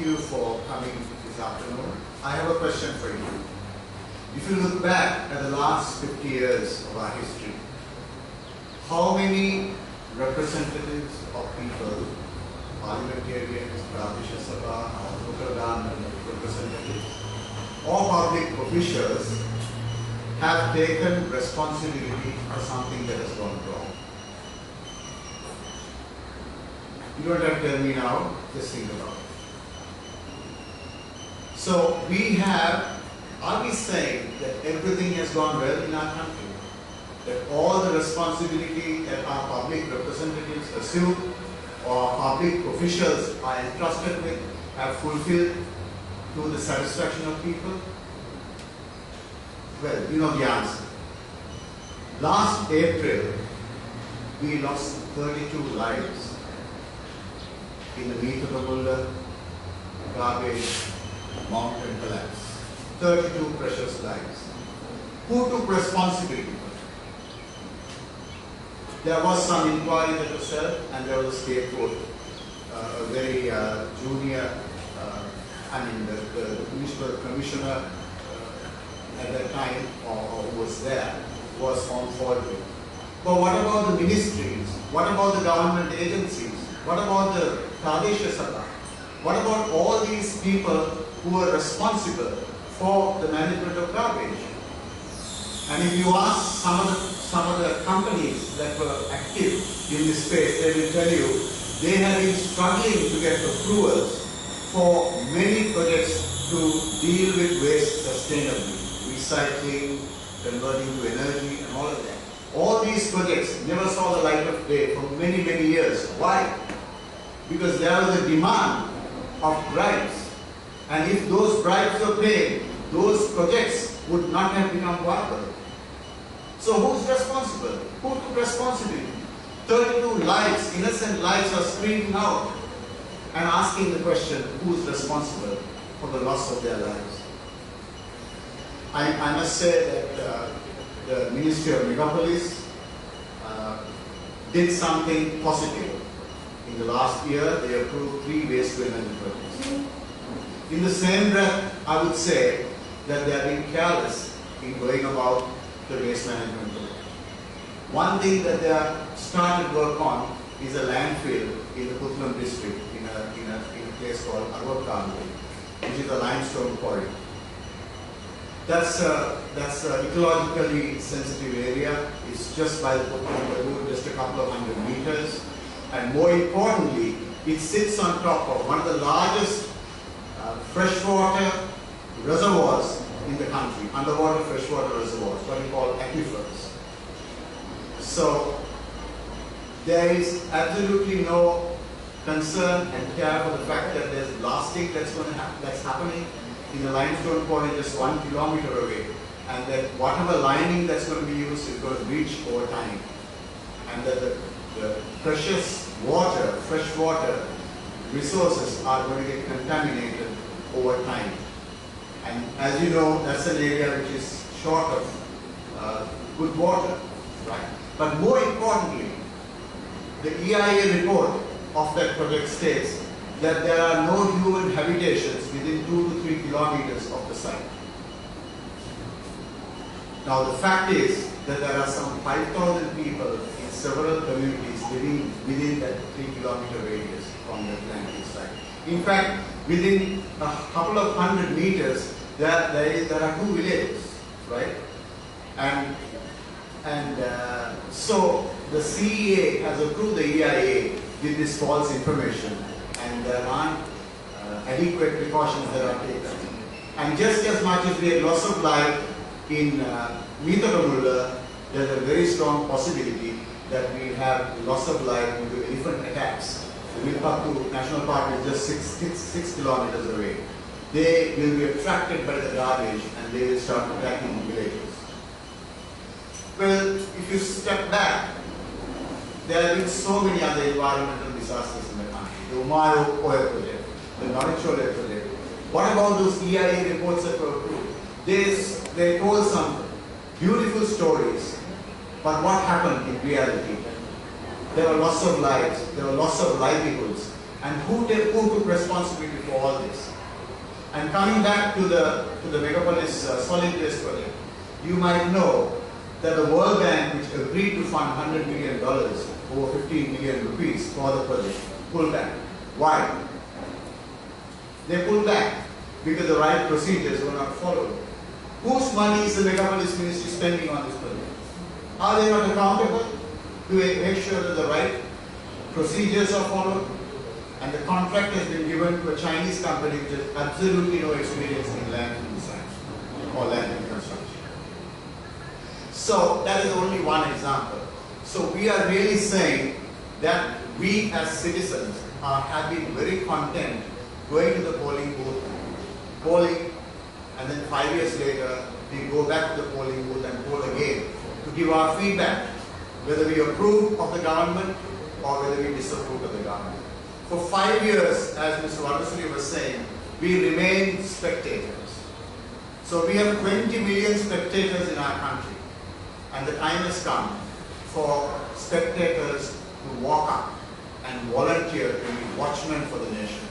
you for coming this afternoon. I have a question for you. If you look back at the last 50 years of our history, how many representatives of people, parliamentarians, Pradesha Sabha, local government representatives, or public officials have taken responsibility for something that has gone wrong? You don't have to tell me now, just think about it. So are we saying that everything has gone well in our country? That all the responsibility that our public representatives assume or public officials are entrusted with have fulfilled to the satisfaction of people? Well, you know the answer. Last April, we lost 32 lives in the Rata garbage mountain collapse. 32 precious lives. Who took responsibility for it? There was some inquiry that was held, and there was a scapegoat, a very junior, the municipal commissioner at that time, or who was there, was found fault with. But what about the ministries? What about the government agencies? What about the Pradesha Sabha? What about all these people who are responsible for the management of garbage? And if you ask some of the companies that were active in this space, they will tell you they have been struggling to get approvals for many projects to deal with waste sustainably, recycling, converting to energy, and all of that. All these projects never saw the light of day for many, many years. Why? Because there was a demand of bribes. And if those bribes were paid, those projects would not have become viable. So who's responsible? Who took responsibility? 32 lives, innocent lives, are screaming out and asking the question, who's responsible for the loss of their lives? I must say that the Ministry of Megapolis did something positive. In the last year, they approved 3 waste management projects. In the same breath, I would say that they are being careless in going about the waste management project. One thing that they have started work on is a landfill in the Puttalam district in a place called Arvatkambi, which is a limestone quarry. That's an ecologically sensitive area. It's just by the Puttalam, just a couple of 100 meters. And more importantly, it sits on top of one of the largest freshwater reservoirs in the country, underwater freshwater reservoirs, what we call aquifers. So there is absolutely no concern and care for the fact that there's blasting that's happening in the limestone quarry just 1 kilometer away, and that whatever lining that's going to be used is going to breach over time, and that the precious water, fresh water resources are going to get contaminated over time. And as you know, that's an area which is short of good water, right? But more importantly, the EIA report of that project states that there are no human habitations within 2 to 3 kilometers of the site. Now the fact is that there are some 5,000 people in several communities living within that 3-kilometer radius from the landfill site. In fact, within a couple of 100 meters, there are 2 villages, right? So the CEA has approved the EIA with this false information, and there aren't adequate precautions that are taken. And just as much as we had loss of life in Rata, there's a very strong possibility that we have loss of life due to elephant attacks. The Vilpattu National Park is just 6 kilometers away. They will be attracted by the garbage and they will start attacking villages. Well, if you step back, there have been so many other environmental disasters in the country. The Umayo oil project, the Narichole project. What about those EIA reports that were approved? They told some beautiful stories, but what happened in reality? There were loss of lives, there were loss of livelihoods, And who took responsibility for all this? And coming back to the Megapolis solid waste project, you might know that the World Bank, which agreed to fund $100 million, over 15 million rupees for the project, pulled back. Why? They pulled back because the right procedures were not followed. Whose money is the Megapolis Ministry spending on this project? Are they not accountable? Do they make sure that the right procedures are followed? And the contract has been given to a Chinese company which has absolutely no experience in land design or land construction. So that is only one example. So we are really saying that we as citizens have been very content going to the polling booth, polling, and then 5 years later we go back to the polling booth and poll again to give our feedback, whether we approve of the government or whether we disapprove of the government. For 5 years, as Mr. Rata was saying, we remain spectators. So we have 20 million spectators in our country, and the time has come for spectators to walk up and volunteer to be watchmen for the nation.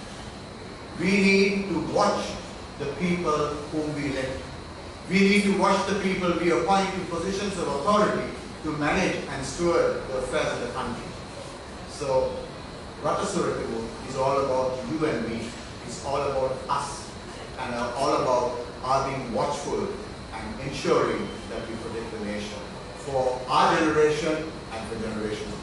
We need to watch the people whom we elect. We need to watch the people we appoint to positions of authority to manage and steward the affairs of the country. So Rata Surakimu is all about you and me. It's all about us, and all about our being watchful and ensuring that we protect the nation for our generation and for generations